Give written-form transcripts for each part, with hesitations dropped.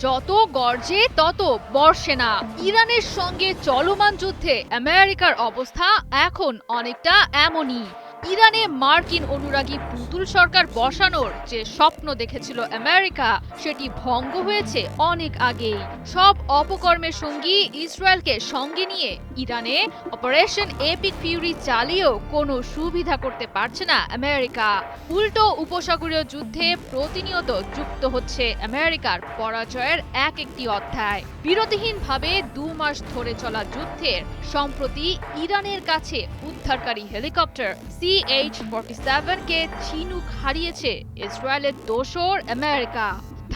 যত গর্জে তত বর্ষে না। ইরানের সঙ্গে চলমান যুদ্ধে আমেরিকার অবস্থা এখন অনেকটা এমনই। ইরানে মার্কিন অনুরাগী পুতুল সরকার বসানোর যে স্বপ্ন দেখেছিল আমেরিকা, সেটি ভঙ্গ হয়েছে অনেক আগেই। সব অপকর্মের সঙ্গী ইসরায়েলকে সঙ্গে নিয়ে ইরানে অপারেশন এপিক ফিউরি চালিয়েও কোনো সুবিধা করতে পারছে না আমেরিকা। উল্টো উপসাগরীয় যুদ্ধে প্রতিনিয়ত যুক্ত হচ্ছে আমেরিকার পরাজয়ের এক একটি অধ্যায়। বিরতিহীনভাবে 2 মাস ধরে চলা যুদ্ধের সম্প্রতি ইরানের কাছে উদ্ধারকারী হেলিকপ্টার CH-47 কে চিনুক হারিয়েছে ইসরায়েলের দোসর আমেরিকা।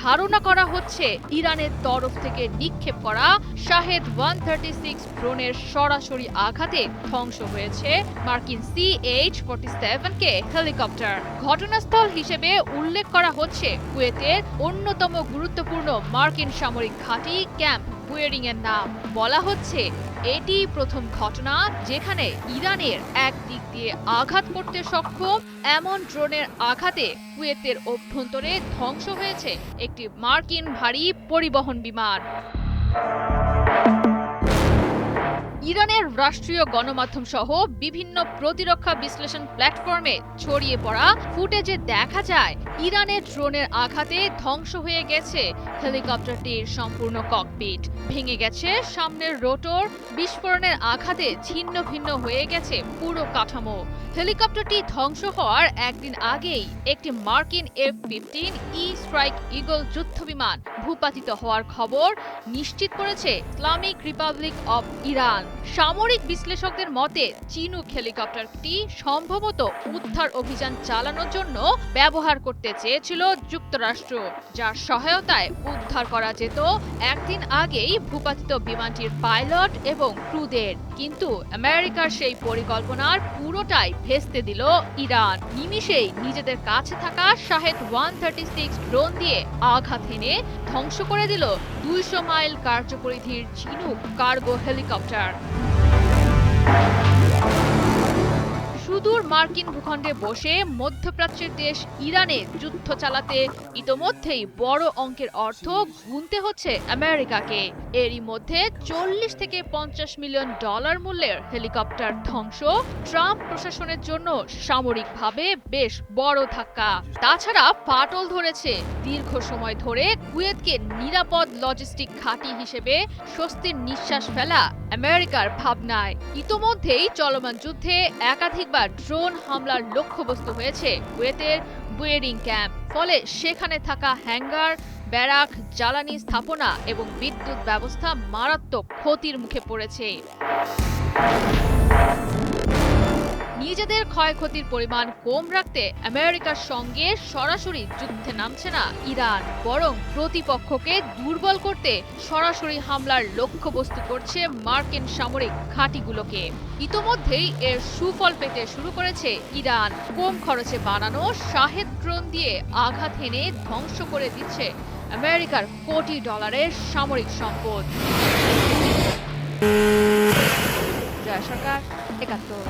ধারণা করা হচ্ছে ইরানের তরফ থেকে নিক্ষেপ করা শাহেদ 136 ড্রোনের সরাসরি আঘাতে ধ্বংস হয়েছে মার্কিন CH-47 কে হেলিকপ্টার। ঘটনাস্থল হিসেবে উল্লেখ করা হচ্ছে কুয়েতের অন্যতম গুরুত্বপূর্ণ মার্কিন সামরিক ঘাঁটি ক্যাম্প বুয়েরিং এর নাম। বলা হচ্ছে এটি প্রথম ঘটনা যেখানে ইরানের এক দিক দিয়ে আঘাত করতে সক্ষম এমন ড্রোনের আঘাতে কুয়েতের অভ্যন্তরে ধ্বংস হয়েছে একটি মার্কিন ভারী পরিবহন বিমান। ইরানের রাষ্ট্রীয় গণমাধ্যম সহ বিভিন্ন প্রতিরক্ষা বিশ্লেষণ প্ল্যাটফর্মে ছড়িয়ে পড়া ফুটেজে দেখা যায় ইরানের ড্রোনের আঘাতে ধ্বংস হয়ে গেছে হেলিকপ্টারটির সম্পূর্ণ ককপিট, ভেঙে গেছে সামনের রোটর, বিস্ফোরণের আঘাতে ছিন্ন ভিন্ন হয়ে গেছে পুরো কাঠামো। হেলিকপ্টারটি ধ্বংস হওয়ার একদিন আগেই একটি মার্কিন F-15E স্ট্রাইক ঈগল যুদ্ধবিমান ভূপাতিত হওয়ার খবর নিশ্চিত করেছে ইসলামিক রিপাবলিক অব ইরান। সামরিক বিশ্লেষকদের মতে চিনুক হেলিকপ্টারটি সম্ভবত উদ্ধার অভিযান চালানোর জন্য ব্যবহার করতে চেয়েছিল যুক্তরাষ্ট্র, যার সহায়তায় উদ্ধার করা যেত একদিন আগেই ভূপাতিত বিমানটির পাইলট এবং ক্রুদের। কিন্তু আমেরিকার সেই পরিকল্পনার পুরোটাই ভেস্তে দিল ইরান। নিমিষেই নিজেদের কাছে থাকা শাহেদ 136 ড্রোন দিয়ে আঘাত হেনে ধ্বংস করে দিল 200 মাইল কার্যপরিধির চিনুক কার্গো হেলিকপ্টার। সুদূর মার্কিন ভূখণ্ডে বসে মধ্যপ্রাচ্যের দেশ ইরানে যুদ্ধ চালাতে ইতোমধ্যেই বড় অঙ্কের অর্থ গুনতে হচ্ছে আমেরিকাকে। এরই মধ্যে 40 থেকে 50 মিলিয়ন ডলার মূল্যের হেলিকপ্টার ধ্বংস ট্রাম্প প্রশাসনের জন্য সামরিকভাবে বেশ বড় ধাক্কা। তাছাড়া ফাটল ধরেছে দীর্ঘ সময় ধরে কুয়েতকে নিরাপদ লজিস্টিক ঘাঁটি হিসেবে স্বস্তির নিঃশ্বাস ফেলা আমেরিকার ভাবনায়। ইতোমধ্যেই চলমান যুদ্ধে একাধিকবার ড্রোন হামলার লক্ষ্যবস্তু হয়েছে কুয়েতের বুয়েরিং ক্যাম্প। ফলে সেখানে থাকা হ্যাঙ্গার, ব্যারাক, জ্বালানি স্থাপনা এবং বিদ্যুৎ ব্যবস্থা মারাত্মক ক্ষতির মুখে পড়েছে। নিজেদের ক্ষয়ক্ষতির পরিমাণ কম রাখতে আমেরিকার সঙ্গে সরাসরি যুদ্ধে নামছে না ইরান, বরং প্রতিপক্ষকে দুর্বল করতে সরাসরি হামলার লক্ষ্যবস্তু করছে মার্কিন সামরিক ঘাঁটিগুলোকে। ইতোমধ্যেই এর সুফল পেতে শুরু করেছে ইরান। কম খরচে বানানো শাহেদ ড্রোন দিয়ে আঘাত হেনে ধ্বংস করে দিচ্ছে আমেরিকার কোটি ডলারের সামরিক সম্পদ। জয় সরকার, 71।